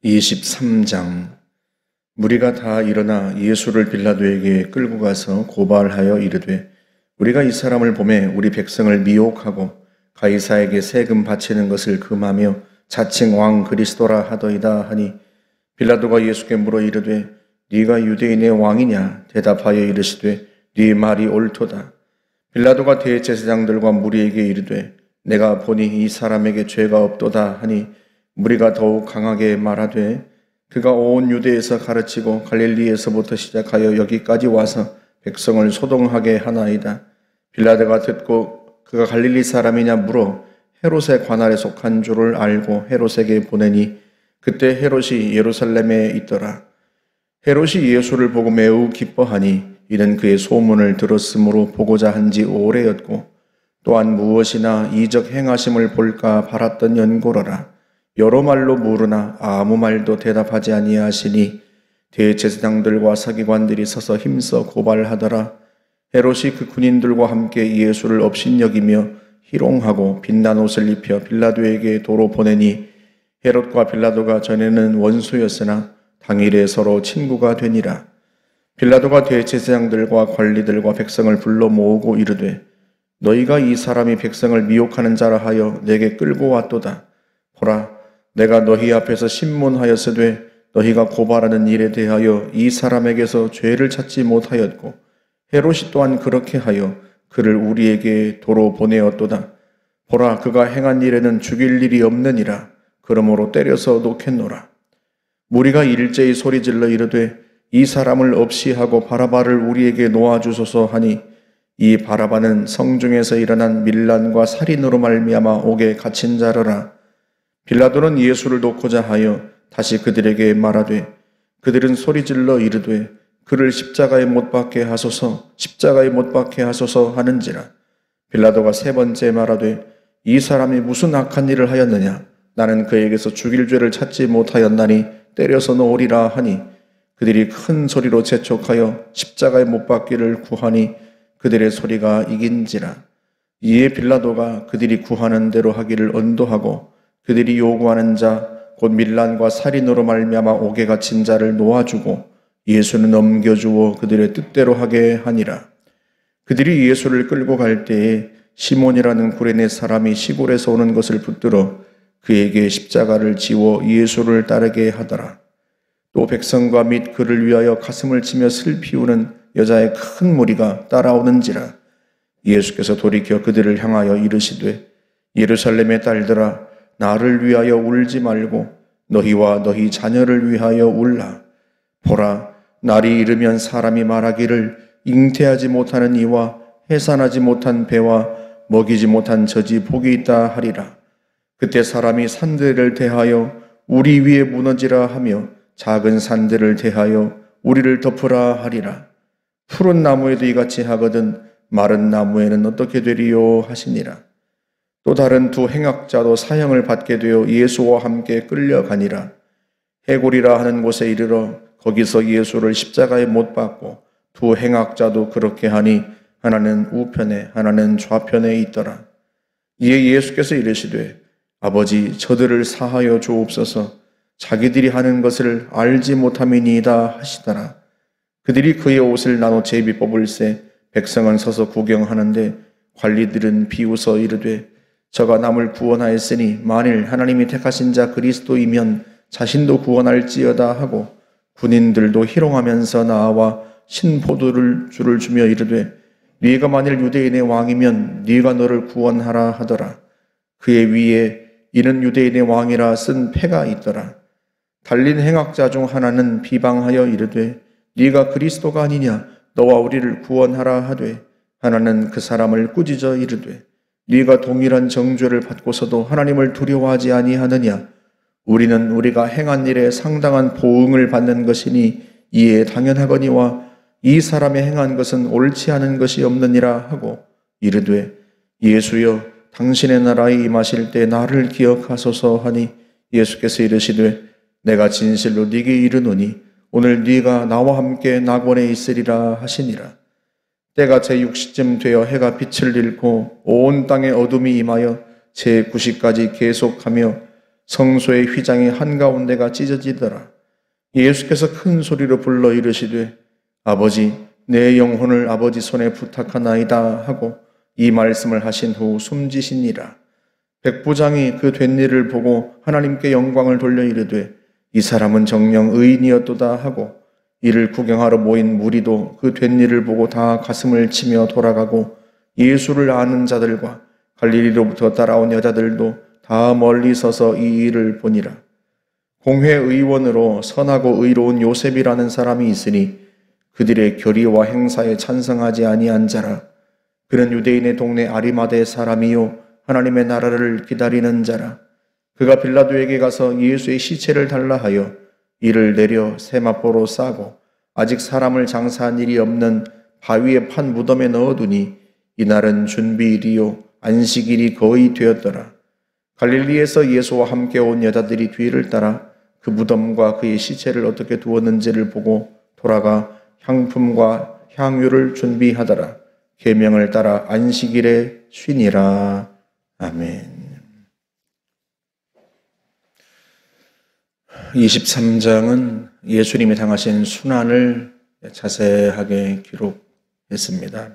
23장. 무리가 다 일어나 예수를 빌라도에게 끌고 가서 고발하여 이르되, 우리가 이 사람을 보매 우리 백성을 미혹하고 가이사에게 세금 바치는 것을 금하며 자칭 왕 그리스도라 하더이다 하니, 빌라도가 예수께 물어 이르되, 네가 유대인의 왕이냐? 대답하여 이르시되, 네 말이 옳도다. 빌라도가 대제사장들과 무리에게 이르되, 내가 보니 이 사람에게 죄가 없도다 하니, 무리가 더욱 강하게 말하되, 그가 온 유대에서 가르치고 갈릴리에서부터 시작하여 여기까지 와서 백성을 소동하게 하나이다. 빌라도가 듣고 그가 갈릴리 사람이냐 물어 헤롯의 관할에 속한 줄을 알고 헤롯에게 보내니, 그때 헤롯이 예루살렘에 있더라. 헤롯이 예수를 보고 매우 기뻐하니, 이는 그의 소문을 들었으므로 보고자 한지 오래였고, 또한 무엇이나 이적 행하심을 볼까 바랐던 연고로라. 여러 말로 물으나 아무 말도 대답하지 아니하시니, 대제사장들과 서기관들이 서서 힘써 고발하더라. 헤롯이 그 군인들과 함께 예수를 업신여기며 희롱하고 빛난 옷을 입혀 빌라도에게 도로 보내니, 헤롯과 빌라도가 전에는 원수였으나 당일에 서로 친구가 되니라. 빌라도가 대제사장들과 관리들과 백성을 불러 모으고 이르되, 너희가 이 사람이 백성을 미혹하는 자라 하여 내게 끌고 왔도다. 보라, 내가 너희 앞에서 신문하였으되 너희가 고발하는 일에 대하여 이 사람에게서 죄를 찾지 못하였고, 헤롯이 또한 그렇게 하여 그를 우리에게 도로 보내었도다. 보라, 그가 행한 일에는 죽일 일이 없느니라. 그러므로 때려서 놓겠노라. 무리가 일제히 소리질러 이르되, 이 사람을 없이 하고 바라바를 우리에게 놓아주소서 하니, 이 바라바는 성중에서 일어난 밀란과 살인으로 말미암아 옥에 갇힌 자러라. 빌라도는 예수를 놓고자 하여 다시 그들에게 말하되, 그들은 소리질러 이르되, 그를 십자가에 못 박게 하소서, 십자가에 못 박게 하소서 하는지라. 빌라도가 세 번째 말하되, 이 사람이 무슨 악한 일을 하였느냐? 나는 그에게서 죽일 죄를 찾지 못하였나니 때려서 놓으리라 하니, 그들이 큰 소리로 재촉하여 십자가에 못 박기를 구하니 그들의 소리가 이긴지라. 이에 빌라도가 그들이 구하는 대로 하기를 언도하고, 그들이 요구하는 자 곧 밀란과 살인으로 말미암아 옥에 갇힌 자를 놓아주고 예수는 넘겨주어 그들의 뜻대로 하게 하니라. 그들이 예수를 끌고 갈 때에 시몬이라는 구레네 사람이 시골에서 오는 것을 붙들어 그에게 십자가를 지워 예수를 따르게 하더라. 또 백성과 및 그를 위하여 가슴을 치며 슬피우는 여자의 큰 무리가 따라오는지라. 예수께서 돌이켜 그들을 향하여 이르시되, 예루살렘의 딸들아, 나를 위하여 울지 말고 너희와 너희 자녀를 위하여 울라. 보라, 날이 이르면 사람이 말하기를 잉태하지 못하는 이와 해산하지 못한 배와 먹이지 못한 젖이 복이 있다 하리라. 그때 사람이 산들을 대하여 우리 위에 무너지라 하며 작은 산들을 대하여 우리를 덮으라 하리라. 푸른 나무에도 이같이 하거든 마른 나무에는 어떻게 되리요 하시니라. 또 다른 두 행악자도 사형을 받게 되어 예수와 함께 끌려가니라. 해골이라 하는 곳에 이르러 거기서 예수를 십자가에 못 박고, 두 행악자도 그렇게 하니 하나는 우편에 하나는 좌편에 있더라. 이에 예수께서 이르시되, 아버지, 저들을 사하여 주옵소서. 자기들이 하는 것을 알지 못함이니이다 하시더라. 그들이 그의 옷을 나눠 제비 뽑을새 백성은 서서 구경하는데, 관리들은 비웃어 이르되, 저가 남을 구원하였으니 만일 하나님이 택하신 자 그리스도이면 자신도 구원할지어다 하고, 군인들도 희롱하면서 나와 신포도를 줄을 주며 이르되, 네가 만일 유대인의 왕이면 네가 너를 구원하라 하더라. 그의 위에 이는 유대인의 왕이라 쓴 패가 있더라. 달린 행악자 중 하나는 비방하여 이르되, 네가 그리스도가 아니냐? 너와 우리를 구원하라 하되, 하나는 그 사람을 꾸짖어 이르되, 네가 동일한 정죄를 받고서도 하나님을 두려워하지 아니하느냐? 우리는 우리가 행한 일에 상당한 보응을 받는 것이니 이에 당연하거니와 이 사람의 행한 것은 옳지 않은 것이 없느니라 하고 이르되, 예수여, 당신의 나라에 임하실 때 나를 기억하소서 하니, 예수께서 이르시되, 내가 진실로 네게 이르노니 오늘 네가 나와 함께 낙원에 있으리라 하시니라. 때가 제6시쯤 되어 해가 빛을 잃고 온 땅에 어둠이 임하여 제9시까지 계속하며 성소의 휘장이 한가운데가 찢어지더라. 예수께서 큰 소리로 불러 이르시되 아버지 내 영혼을 아버지 손에 부탁하나이다 하고 이 말씀을 하신 후 숨지시니라. 백부장이 그 된 일을 보고 하나님께 영광을 돌려 이르되 이 사람은 정녕 의인이었도다 하고 이를 구경하러 모인 무리도 그 된 일을 보고 다 가슴을 치며 돌아가고 예수를 아는 자들과 갈릴리로부터 따라온 여자들도 다 멀리 서서 이 일을 보니라. 공회의원으로 선하고 의로운 요셉이라는 사람이 있으니 그들의 결의와 행사에 찬성하지 아니한 자라. 그는 유대인의 동네 아리마대 사람이요 하나님의 나라를 기다리는 자라. 그가 빌라도에게 가서 예수의 시체를 달라 하여 이를 내려 세마포로 싸고 아직 사람을 장사한 일이 없는 바위에 판 무덤에 넣어두니 이날은 준비일이요 안식일이 거의 되었더라. 갈릴리에서 예수와 함께 온 여자들이 뒤를 따라 그 무덤과 그의 시체를 어떻게 두었는지를 보고 돌아가 향품과 향유를 준비하더라. 계명을 따라 안식일에 쉬니라. 아멘. 23장은 예수님이 당하신 순환을 자세하게 기록했습니다.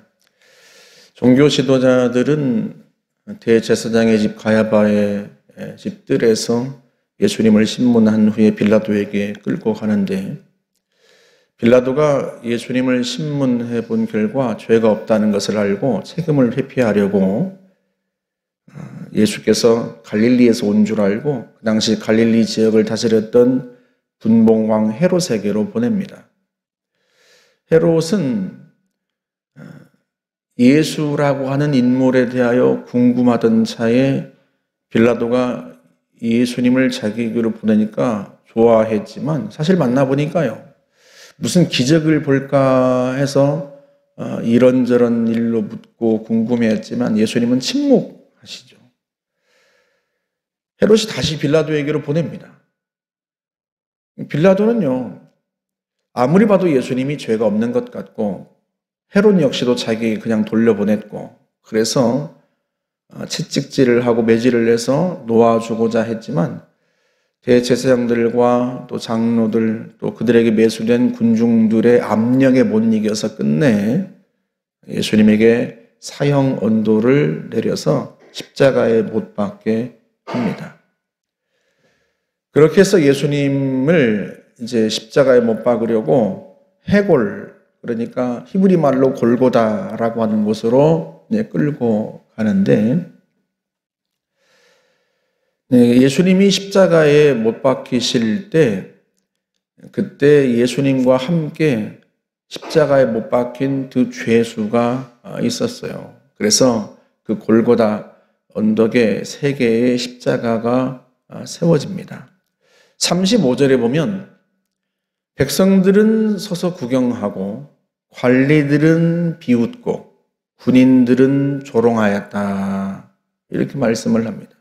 종교 지도자들은 대제사장의 집 가야바의 집들에서 예수님을 신문한 후에 빌라도에게 끌고 가는데 빌라도가 예수님을 신문해 본 결과 죄가 없다는 것을 알고 책임을 회피하려고 예수께서 갈릴리에서 온 줄 알고 그 당시 갈릴리 지역을 다스렸던 분봉왕 헤롯에게로 보냅니다. 헤롯은 예수라고 하는 인물에 대하여 궁금하던 차에 빌라도가 예수님을 자기에게로 보내니까 좋아했지만 사실 만나보니까요. 무슨 기적을 볼까 해서 이런저런 일로 묻고 궁금해했지만 예수님은 침묵하시죠. 헤롯이 다시 빌라도에게로 보냅니다. 빌라도는요. 아무리 봐도 예수님이 죄가 없는 것 같고 헤롯 역시도 자기에게 그냥 돌려보냈고 그래서 채찍질을 하고 매질을 해서 놓아주고자 했지만 대제사장들과 또 장로들 또 그들에게 매수된 군중들의 압력에 못 이겨서 끝내 예수님에게 사형 언도를 내려서 십자가에 못 박게 합니다. 그렇게 해서 예수님을 이제 십자가에 못 박으려고 해골 그러니까 히브리 말로 골고다라고 하는 곳으로 끌고 가는데 예수님이 십자가에 못 박히실 때 그때 예수님과 함께 십자가에 못 박힌 두 죄수가 있었어요. 그래서 그 골고다 언덕에 세 개의 십자가가 세워집니다. 35절에 보면 백성들은 서서 구경하고 관리들은 비웃고 군인들은 조롱하였다. 이렇게 말씀을 합니다.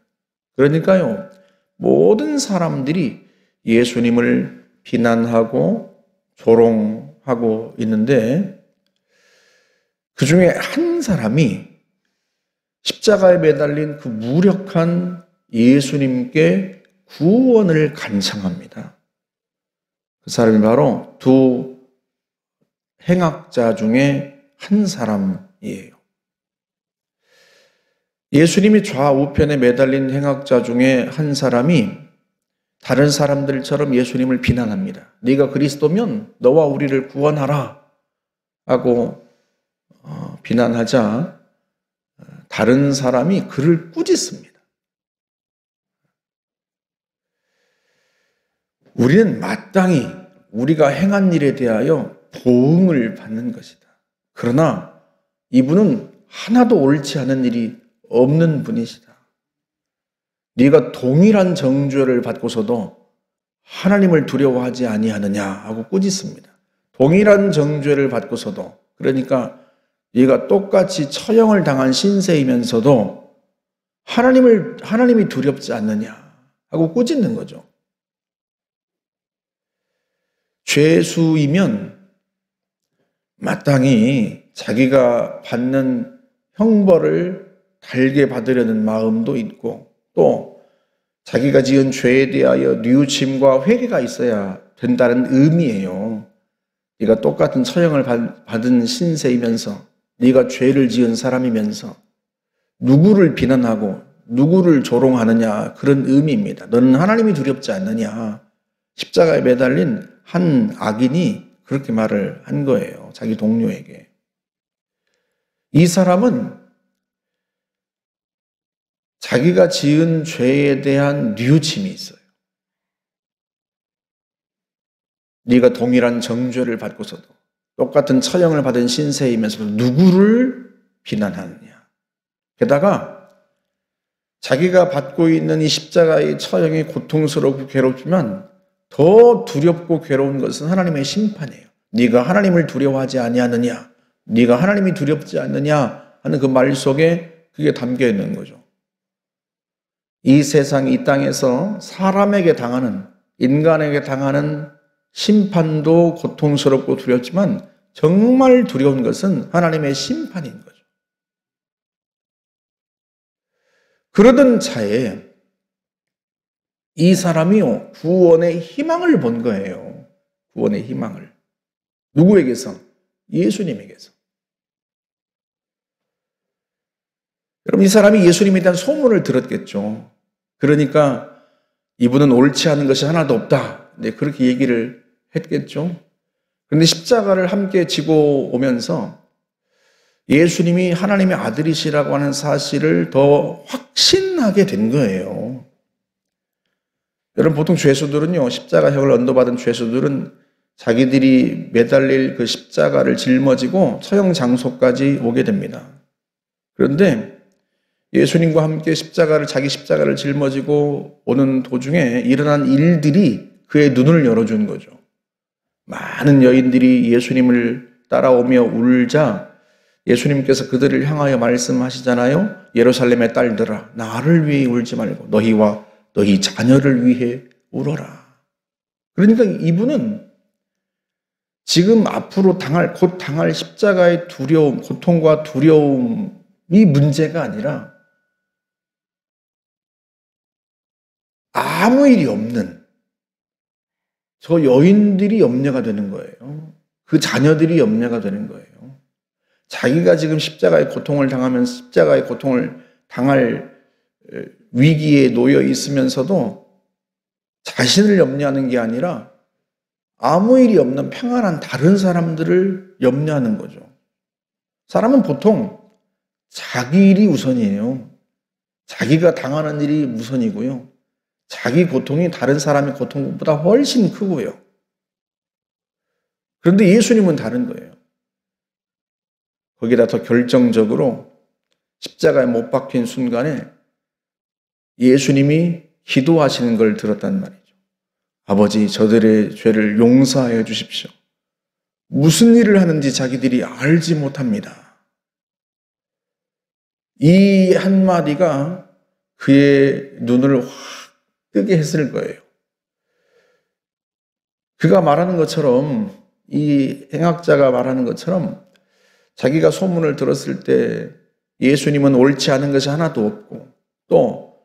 그러니까요, 모든 사람들이 예수님을 비난하고 조롱하고 있는데 그 중에 한 사람이 십자가에 매달린 그 무력한 예수님께 구원을 간청합니다. 그 사람이 바로 두 행악자 중에 한 사람이에요. 예수님이 좌우편에 매달린 행악자 중에 한 사람이 다른 사람들처럼 예수님을 비난합니다. 네가 그리스도면 너와 우리를 구원하라 하고 비난하자 다른 사람이 그를 꾸짖습니다. 우리는 마땅히 우리가 행한 일에 대하여 보응을 받는 것이다. 그러나 이분은 하나도 옳지 않은 일이 없는 분이시다. 네가 동일한 정죄를 받고서도 하나님을 두려워하지 아니하느냐 하고 꾸짖습니다. 동일한 정죄를 받고서도 그러니까 네가 똑같이 처형을 당한 신세이면서도 하나님이 두렵지 않느냐 하고 꾸짖는 거죠. 죄수이면 마땅히 자기가 받는 형벌을 달게 받으려는 마음도 있고 또 자기가 지은 죄에 대하여 뉘우침과 회개가 있어야 된다는 의미예요. 네가 똑같은 처형을 받은 신세이면서 네가 죄를 지은 사람이면서 누구를 비난하고 누구를 조롱하느냐, 그런 의미입니다. 너는 하나님이 두렵지 않느냐. 십자가에 매달린 한 악인이 그렇게 말을 한 거예요. 자기 동료에게. 이 사람은 자기가 지은 죄에 대한 뉘우침이 있어요. 네가 동일한 정죄를 받고서도 똑같은 처형을 받은 신세이면서도 누구를 비난하느냐. 게다가 자기가 받고 있는 이 십자가의 처형이 고통스럽고 괴롭지만 더 두렵고 괴로운 것은 하나님의 심판이에요. 네가 하나님을 두려워하지 아니하느냐, 네가 하나님이 두렵지 않느냐 하는 그 말 속에 그게 담겨 있는 거죠. 이 세상, 이 땅에서 사람에게 당하는, 인간에게 당하는 심판도 고통스럽고 두렵지만 정말 두려운 것은 하나님의 심판인 거죠. 그러던 차에 이 사람이요, 구원의 희망을 본 거예요. 구원의 희망을. 누구에게서? 예수님에게서. 여러분, 이 사람이 예수님에 대한 소문을 들었겠죠. 그러니까 이분은 옳지 않은 것이 하나도 없다. 네, 그렇게 얘기를 했겠죠. 그런데 십자가를 함께 지고 오면서 예수님이 하나님의 아들이시라고 하는 사실을 더 확신하게 된 거예요. 여러분, 보통 죄수들은요, 십자가형을 언도받은 죄수들은 자기들이 매달릴 그 십자가를 짊어지고 처형 장소까지 오게 됩니다. 그런데 예수님과 함께 자기 십자가를 짊어지고 오는 도중에 일어난 일들이 그의 눈을 열어준 거죠. 많은 여인들이 예수님을 따라오며 울자 예수님께서 그들을 향하여 말씀하시잖아요. 예루살렘의 딸들아, 나를 위해 울지 말고 너희와 너희 자녀를 위해 울어라. 그러니까 이분은 지금 앞으로 곧 당할 십자가의 두려움, 고통과 두려움이 문제가 아니라 아무 일이 없는 저 여인들이 염려가 되는 거예요. 그 자녀들이 염려가 되는 거예요. 자기가 지금 십자가의 고통을 당하면서 십자가의 고통을 당할 위기에 놓여 있으면서도 자신을 염려하는 게 아니라 아무 일이 없는 평안한 다른 사람들을 염려하는 거죠. 사람은 보통 자기 일이 우선이에요. 자기가 당하는 일이 우선이고요. 자기 고통이 다른 사람의 고통보다 훨씬 크고요. 그런데 예수님은 다른 거예요. 거기다 더 결정적으로 십자가에 못 박힌 순간에 예수님이 기도하시는 걸 들었단 말이죠. 아버지, 저들의 죄를 용서하여 주십시오. 무슨 일을 하는지 자기들이 알지 못합니다. 이 한마디가 그의 눈을 확 뜨게 했을 거예요. 그가 말하는 것처럼, 이 행악자가 말하는 것처럼 자기가 소문을 들었을 때 예수님은 옳지 않은 것이 하나도 없고, 또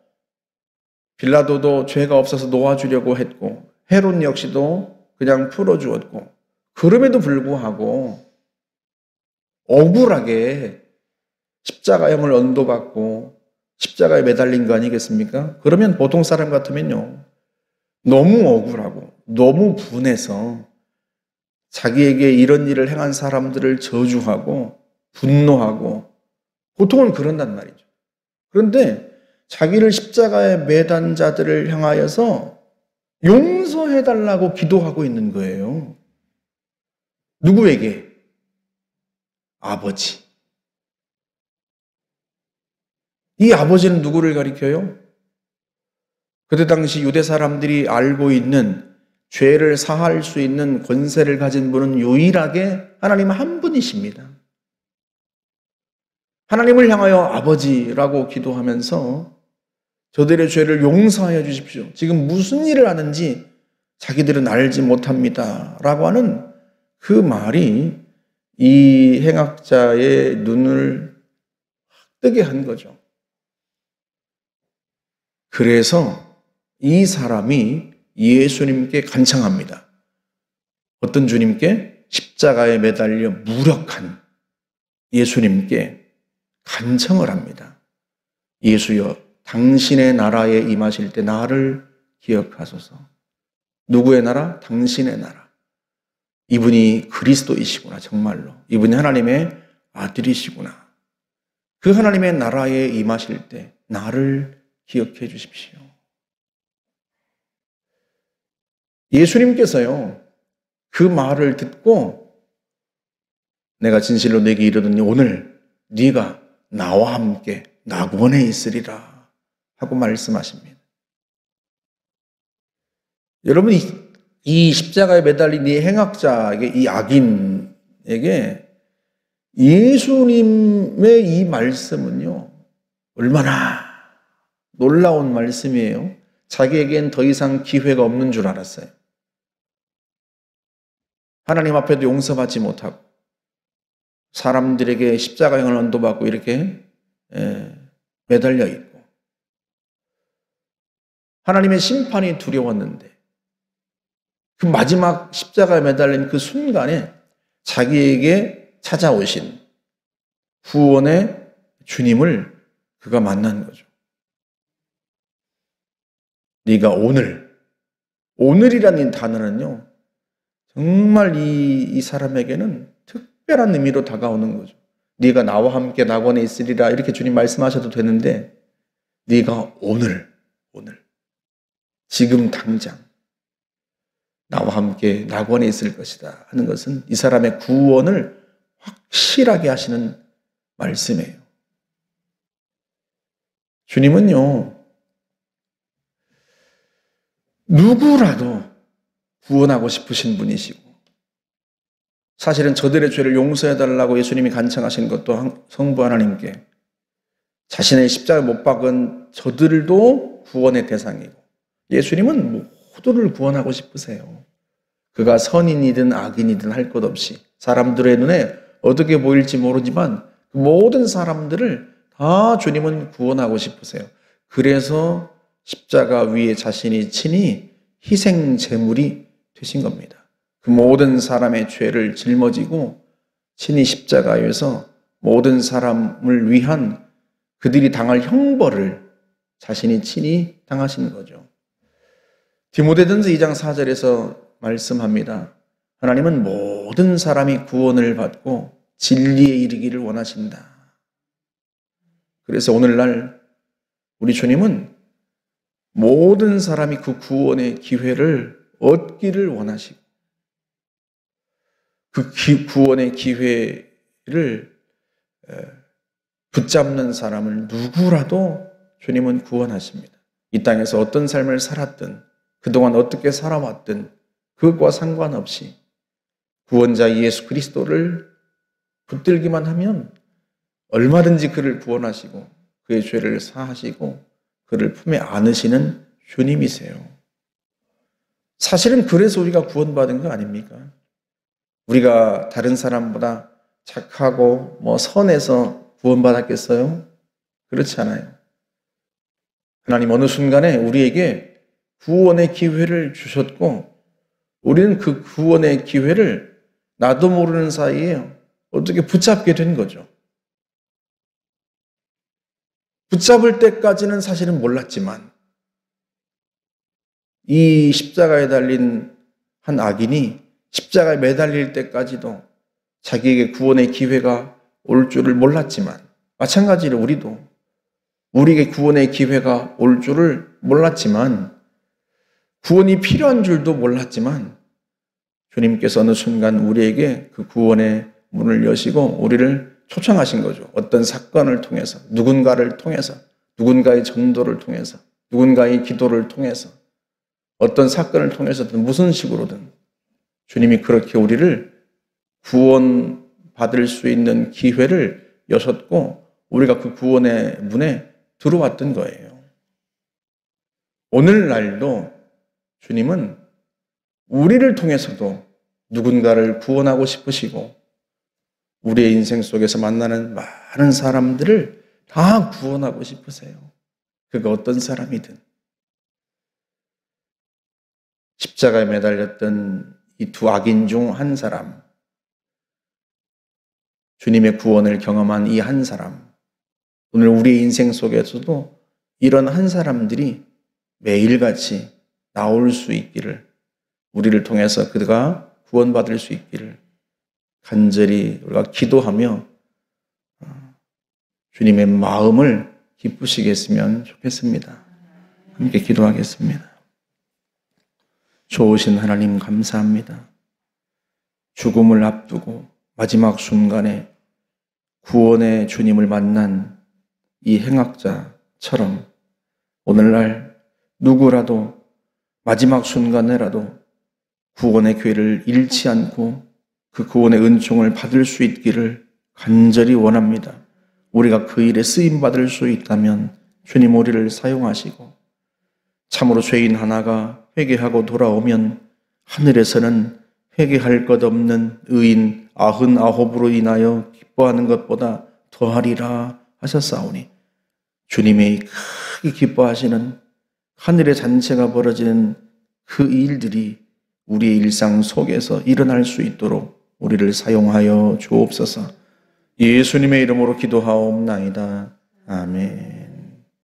빌라도도 죄가 없어서 놓아주려고 했고, 헤롯 역시도 그냥 풀어주었고, 그럼에도 불구하고 억울하게 십자가형을 언도받고 십자가에 매달린 거 아니겠습니까? 그러면 보통 사람 같으면요, 너무 억울하고 너무 분해서 자기에게 이런 일을 행한 사람들을 저주하고 분노하고 보통은 그런단 말이죠. 그런데 자기를 십자가에 매단 자들을 향하여서 용서해달라고 기도하고 있는 거예요. 누구에게? 아버지. 이 아버지는 누구를 가리켜요? 그때 당시 유대 사람들이 알고 있는 죄를 사할 수 있는 권세를 가진 분은 유일하게 하나님 한 분이십니다. 하나님을 향하여 아버지라고 기도하면서 저들의 죄를 용서하여 주십시오. 지금 무슨 일을 하는지 자기들은 알지 못합니다. 라고 하는 그 말이 이 행악자의 눈을 뜨게 한 거죠. 그래서 이 사람이 예수님께 간청합니다. 어떤 주님께? 십자가에 매달려 무력한 예수님께 간청을 합니다. 예수여, 당신의 나라에 임하실 때 나를 기억하소서. 누구의 나라? 당신의 나라. 이분이 그리스도이시구나, 정말로. 이분이 하나님의 아들이시구나. 그 하나님의 나라에 임하실 때 나를 기억해 주십시오. 예수님께서요, 그 말을 듣고 내가 진실로 네게 이르노니 오늘 네가 나와 함께 낙원에 있으리라 하고 말씀하십니다. 여러분, 이 십자가에 매달린 이 행악자에게, 이 악인에게 예수님의 이 말씀은요, 얼마나 놀라운 말씀이에요. 자기에겐 더 이상 기회가 없는 줄 알았어요. 하나님 앞에도 용서받지 못하고 사람들에게 십자가형을 언도받고 이렇게 매달려 있고 하나님의 심판이 두려웠는데 그 마지막 십자가에 매달린 그 순간에 자기에게 찾아오신 구원의 주님을 그가 만난 거죠. 네가 오늘이라는 단어는요, 정말 이 사람에게는 특별한 의미로 다가오는 거죠. 네가 나와 함께 낙원에 있으리라 이렇게 주님 말씀하셔도 되는데 네가 오늘 지금 당장 나와 함께 낙원에 있을 것이다 하는 것은 이 사람의 구원을 확실하게 하시는 말씀이에요. 주님은요, 누구라도 구원하고 싶으신 분이시고 사실은 저들의 죄를 용서해달라고 예수님이 간청하신 것도 성부 하나님께 자신의 십자가에 못 박은 저들도 구원의 대상이고 예수님은 모두를 구원하고 싶으세요. 그가 선인이든 악인이든 할 것 없이 사람들의 눈에 어떻게 보일지 모르지만 모든 사람들을 다 주님은 구원하고 싶으세요. 그래서 십자가 위에 자신이 친히 희생 제물이 되신 겁니다. 그 모든 사람의 죄를 짊어지고 친히 십자가 위에서 모든 사람을 위한 그들이 당할 형벌을 자신이 친히 당하신 거죠. 디모데전서 2장 4절에서 말씀합니다. 하나님은 모든 사람이 구원을 받고 진리에 이르기를 원하신다. 그래서 오늘날 우리 주님은 모든 사람이 그 구원의 기회를 얻기를 원하시고 그 구원의 기회를 붙잡는 사람을 누구라도 주님은 구원하십니다. 이 땅에서 어떤 삶을 살았든 그동안 어떻게 살아왔든 그것과 상관없이 구원자 예수 그리스도를 붙들기만 하면 얼마든지 그를 구원하시고 그의 죄를 사하시고 그를 품에 안으시는 주님이세요. 사실은 그래서 우리가 구원받은 거 아닙니까? 우리가 다른 사람보다 착하고 선해서 구원받았겠어요? 그렇지 않아요. 하나님 어느 순간에 우리에게 구원의 기회를 주셨고 우리는 그 구원의 기회를 나도 모르는 사이에 어떻게 붙잡게 된 거죠. 붙잡을 때까지는 사실은 몰랐지만 이 십자가에 달린 한 악인이 십자가에 매달릴 때까지도 자기에게 구원의 기회가 올 줄을 몰랐지만 마찬가지로 우리에게 구원의 기회가 올 줄을 몰랐지만 구원이 필요한 줄도 몰랐지만 주님께서 어느 순간 우리에게 그 구원의 문을 여시고 우리를 초청하신 거죠. 어떤 사건을 통해서, 누군가를 통해서, 누군가의 전도를 통해서, 누군가의 기도를 통해서, 어떤 사건을 통해서든 무슨 식으로든 주님이 그렇게 우리를 구원받을 수 있는 기회를 여셨고 우리가 그 구원의 문에 들어왔던 거예요. 오늘날도 주님은 우리를 통해서도 누군가를 구원하고 싶으시고 우리의 인생 속에서 만나는 많은 사람들을 다 구원하고 싶으세요. 그가 어떤 사람이든. 십자가에 매달렸던 이 두 악인 중 한 사람, 주님의 구원을 경험한 이 한 사람, 오늘 우리의 인생 속에서도 이런 한 사람들이 매일같이 나올 수 있기를, 우리를 통해서 그가 구원받을 수 있기를 간절히 우리가 기도하며 주님의 마음을 기쁘시겠으면 좋겠습니다. 함께 기도하겠습니다. 좋으신 하나님 감사합니다. 죽음을 앞두고 마지막 순간에 구원의 주님을 만난 이 행악자처럼 오늘날 누구라도 마지막 순간에라도 구원의 기회를 잃지 않고 그 구원의 은총을 받을 수 있기를 간절히 원합니다. 우리가 그 일에 쓰임받을 수 있다면 주님 우리를 사용하시고, 참으로 죄인 하나가 회개하고 돌아오면 하늘에서는 회개할 것 없는 의인 99으로 인하여 기뻐하는 것보다 더하리라 하셨사오니, 주님이 크게 기뻐하시는 하늘의 잔치가 벌어지는 그 일들이 우리의 일상 속에서 일어날 수 있도록 우리를 사용하여 주옵소서. 예수님의 이름으로 기도하옵나이다. 아멘.